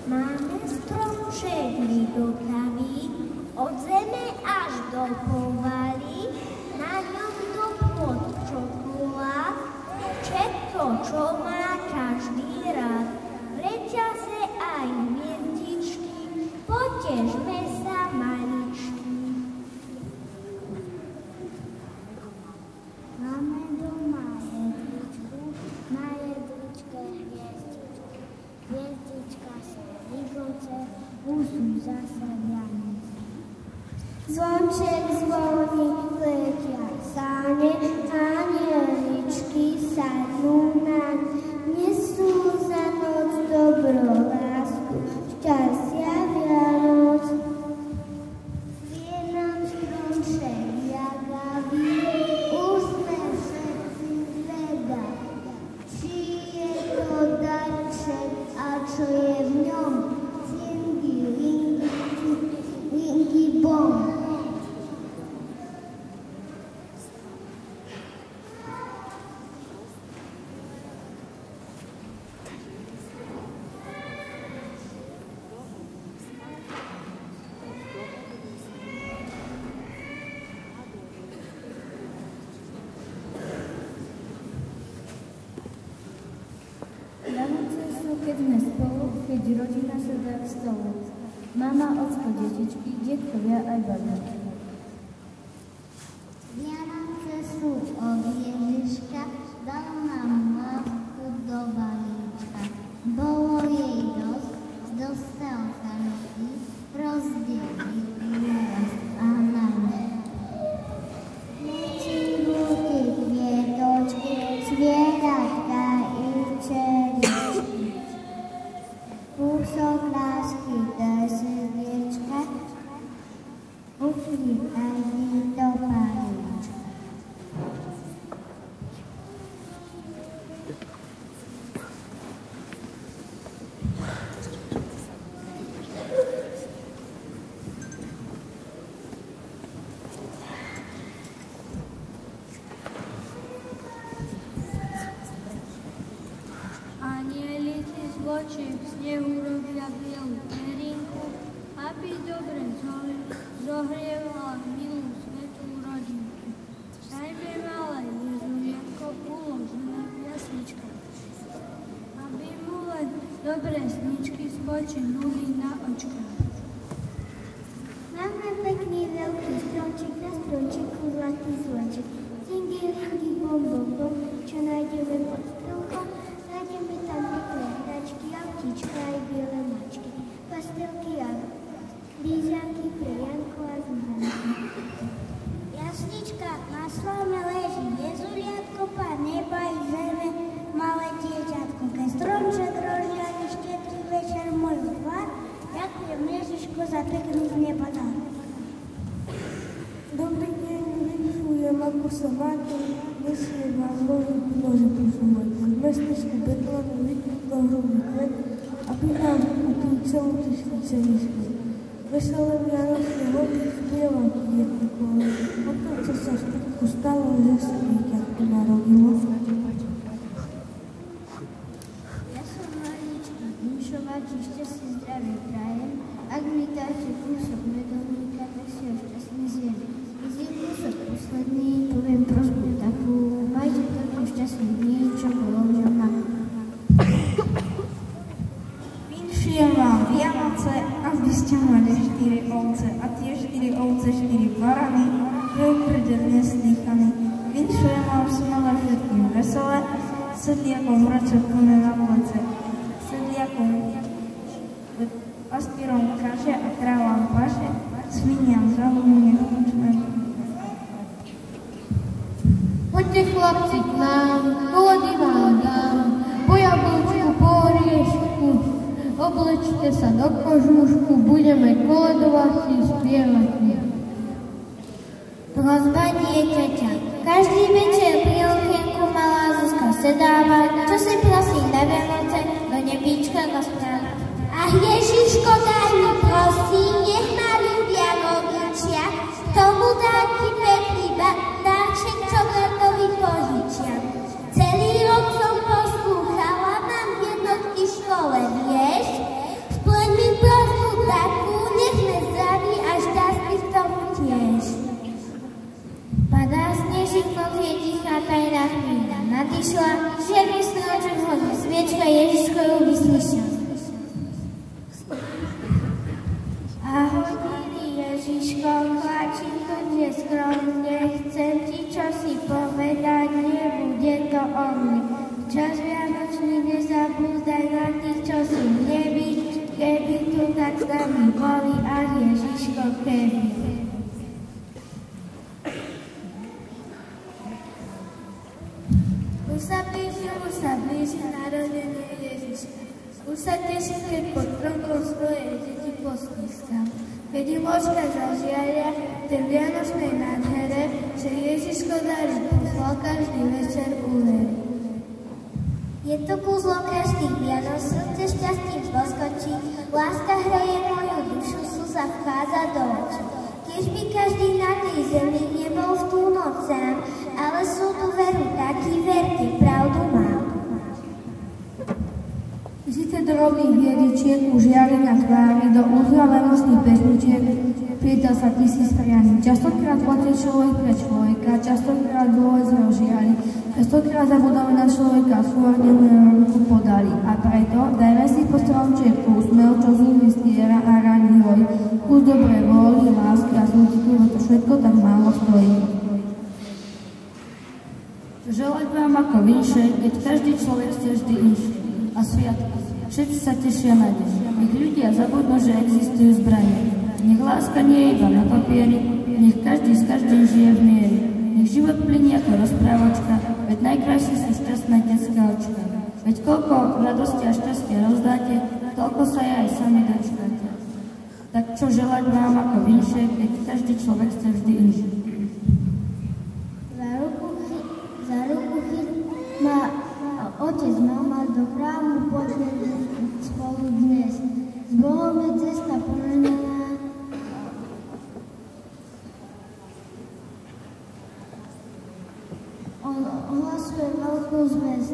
Máme stromček lidotavý, od zeme až do povaly, na ňom do pod čokolád, všetko, čo má každý rád. V reťaze aj hviezdičky, potežme sa maličky. Máme doma jedličku, na jedličke hviezdičku. Hviezdička sa ligoce, úsú zasa Vianoce. Zvonček zvoní, letia sáne, anieličky sadnú naň, nesú za noc dobrú lásku, šťastia Vianoc. Svie nám stromček jagavý, už sme všetci zvedaví, či je to darček a čo je v ňom. Cingy, lingy, lingy, bom. Keď sme spolu, keď rodina sedá k stolu. Mama, ocko, detičky, detkovia aj babičky. Vianoce sú od Ježiška, dal nám lásku do balíčka. Bolo jej dosť, dostal každý, rozdelil nás a nás. Mečí ruky, kvietočky, zvieratka i čeričky. Kúsok lásky do srdiečka, uchlí aj do balíčka. Anielici z vočiek snehu robia bielu perinku, aby dobre zohrievala milú svetú rodinku. Dajme malé Jezuliatko uložené v jasličkách, aby mu len dobré sničky spočinuli na očkách. Máme pekný veľký stromček, na stromčeku zlatý zvonček. Cingy, lingy, bom, bom, bom, čo nájdeme pod stromkom, nájdeme tam pekné hračky, autíčka aj biele mačky, pastelky a lízanky pre Janku a Zuzanku. Jaslička na slome leží, Jezuliatko, Pán neba i zeme, malé dieťatko, keď stromček rozžiari štedrý večer moju tvár, ďakujem Ježiško za pekný z neba dar. Dobrý deň, vyšujem, ako sa máte, nesiem vám Boží Bože posúvajte. V mestečku Betlemu vyklíkol hrubý kvet, aby nám ukúpil celú tisícový svet. Veselé Vianočné hody spievajú jednakové, potom čo sa v skutku stalo, že sa dieťatko narodilo. Ja som Marička Dimšová, čište si zdravie prajem. Ak mi dáte kúsok medovníka, tak si ho šťastný zjem. Keď je kúsok posledný, poviem prosbu takú, majte toľko šťastných dní, čo položím na Vinšujem vám Vianoce, aby ste mali 4 ovce, a tie 4 ovce 4 barany, veľkrde neslýchaný. Vinšujem vám smelé všetkým veselé, sedliakom vrača plné na plece, sedliakom pastierom kaše a krávam paše, sviniam zalúbne hlučné. Poďte chlapci k nám, koledy vám dám, po jablčku, po oriešku, oblečte sa do kožušku, budeme koledovať si spievať. Prosba dieťaťa. Každý večer pri okienku malá Zuzka sedáva, čo si prosím na Vianoce, do nebíčka rozpráva. A Ježiško, daj mi prosím, nech ma ľudia rodičia, tomu dáky pekný dáček, čo bratovi požičia. Celý rok som poslúchala, mám jednotky v škole, vieš, v Ježiško ju vyslyšal. Ahoj, milý Ježiško, kláčim tu dnes skromne, chcem ti čosi povedať, nebude to o mne. Čas vianočný nezabúdaj na tých, čo sú v nebi, keby tu tak s nami boli, ach Ježiško, keby. Už sa blíži narodenie Ježiška. Už sa teším, keď pod stromkom svoje deti postiskam. Keď im očka zažiaria tej vianočnej nádhere, že Ježiško darí poslal, každý večer uverí. Je to kúzlo každých Vianoc, srdce šťastím poskočí, láska hreje moju dušu, slza vchádza do očí. Keď by každý na tej zemi nebol v tú noc sám, ale sú tu veru takí, verte, pravdu mám. Zice drobných hviezdičiek už jari na tvári, do uzdravenosti pesničiek pýta sa tisíckrát. Častokrát platie človek pre človeka, častokrát bolesť rozžiari, častokrát zabudáme na človeka, skôr ruku podali. A preto dajme si po stromčeku úsmev, čo zúby stiera a raní hoj. Kus dobrej vôly, lásky a súcitu, to všetko tak málo stojí. Želať vám ako vinšej, keď každý človek chce vždy inší. A sviatky. Všetci sa tešia na deň. Nech ľudia zabudnú, že existujú zbranie. Nech láska nie je iba na papieri, nech každý s každým žije v miery. Nech život plynie ako rozprávočka, veď najkrajšie sú šťastné detské očka. Veď koľko radosti a šťastia rozdáte, toľko sa aj sami dočkáte. Tak čo želať vám ako vinšej, keď každý človek chce vždy inší. Za ruku chyt ma otec, mama do chrámu poďme spolu dnes. S Bohom je cesta pomenená. On ohlasuje veľkú zväz.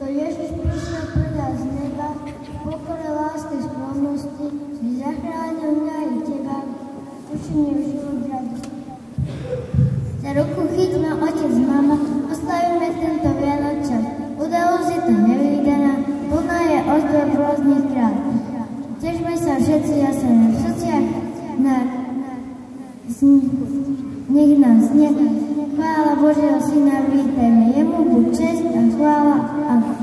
To Ježiš prišiel pre nás z neba, v pokore, láske, skromnosti, by zachránil mňa i teba, učinil život radosti. Za ruku chyť ma otec, mama, oslavíme tento Vianočas. Udalosť je to nevydaná, plná je ozdob rôznych krát. Tešme sa všetci jasne v srdciach, nech nám znie chvála Božieho Syna, vítajme jemu, buď česť a chvála. Amen.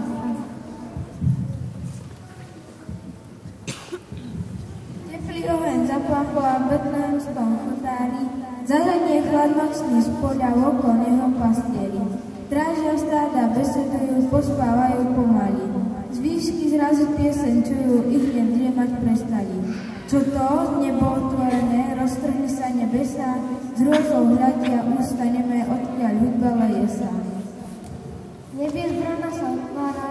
Teplý oheň zaplachol a betlehemskom chotári, zahľadne chladnocný z poľa okolo neho pastieri. Strážia stáda, besedujú, pospávajú pomaly. Z výšky zrazu pieseň čujú, ich hneď driemať prestali. Čo to? Nebo otvorené, roztrhne sa nebesa, z hrôzou hľadia ústa nemé, odkiaľ hudba leje sa. Nebies brana sa otvára,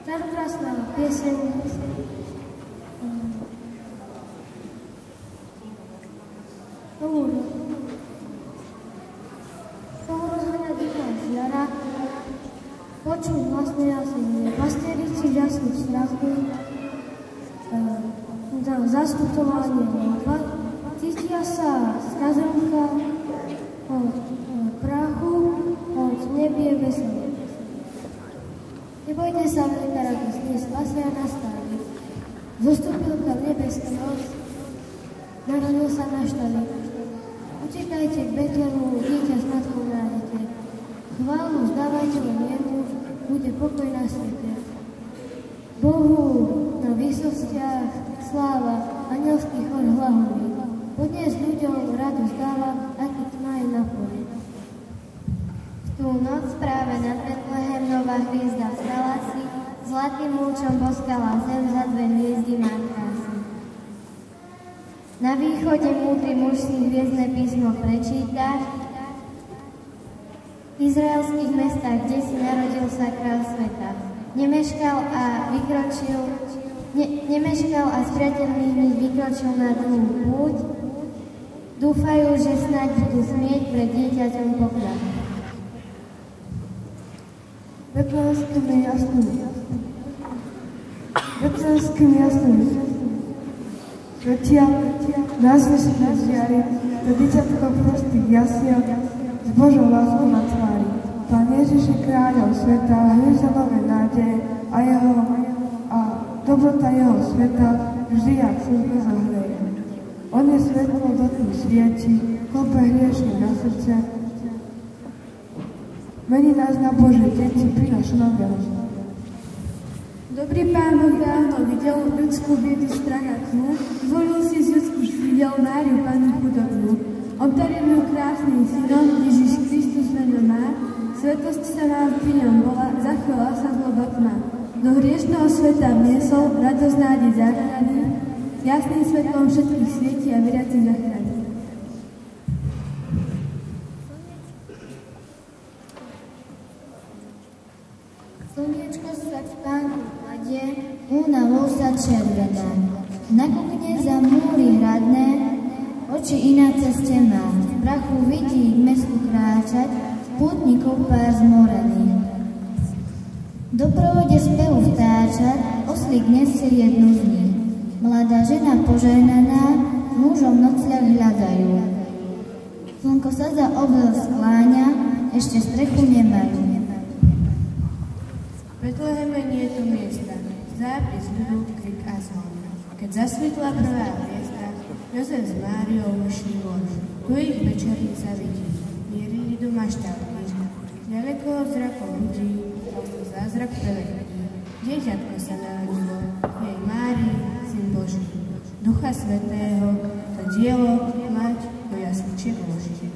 čarokrásna pieseň. Počuť vlastne jasne, pastierici žasnú strachu, zastupovanie hlava, cítia sa skazonka od prachu, od nebie veselé. Nebojte sa, veľká radosť, dnes spasia nastali. Zostúpil k nebeský noc, narodil sa náš štali. Utekajte k Betlehemu, dieťa s matkou nájdete. Chválu zdávajte len jemu, bude pokoj na svete. Bohu na výsostiach sláva, anielský chor hlavolí. Podnes ľuďom radosť dáva, aký tma je na poli. V tú noc práve nad Betlehem nová hviezda vstala si, zlatým lúčom boskala zem, za dve hviezdy má krásy. Na východe múdry muž si hviezdne písmo prečíta, v izraelských mestách, kde si narodil sa kráľ sveta. Nemeškal a s priateľmi vykročil na dlhú púť. Dúfajú, že snáď budú smieť pred dieťaťom poklad. Betlehemskými jasnými svetia, násvešné žiary, to dieťatko prostých jasiel, s Božou láskou na tvári. Pán Ježiš je kráľom sveta, hviezda nové nádeje a jeho dobrota jeho sveta vždy jak slnko zahreje. On je svetlo do tých svieti, klope hriešne na srdce, mení nás na Božie deti, prináša nám veľa. Dobrý Pán Boh dávno videl ľudskú biedu, strach a tmu, zvolil si z ľudských sídel Máriu Pannu chudobnú. Obdaril ju krásnym synom, Ježiš Kristus meno má, svetosť sa nám pri ňom bola, zachvala sa zloba tma. Do hriešného sveta vniesol radosť nádej záchrany, jasným svetlom všetkých svietí a veriacich zachrany. Slniečko sa v Pánku kladie, únavou sa červená. Nakúkne za múry hradné, oči iná ceste má. V prachu vidí k mestu kráčať, pútnikov pár zmorených. Do provode spevu vtáčať, oslík nesie jednu z nich. Mladá žena požehnaná, mužom nocľah hľadajú. Slnko sa za obloh skláňa, ešte strechu nemajú. V Betleheme nie je tu miesta, zápis ľudu, krik a zvon. Keď zasvitla prvá hviezda, Jozef s Máriou vyšli von. Tu ich večernica vidí, mierili do maštálky. Ďaleko od zrakov ľudí, zázrak prevedí. Dieťatko sa narodilo, jej Márii, Syn Boží. Ducha Svätého, to dielo mať do jasličiek Boží.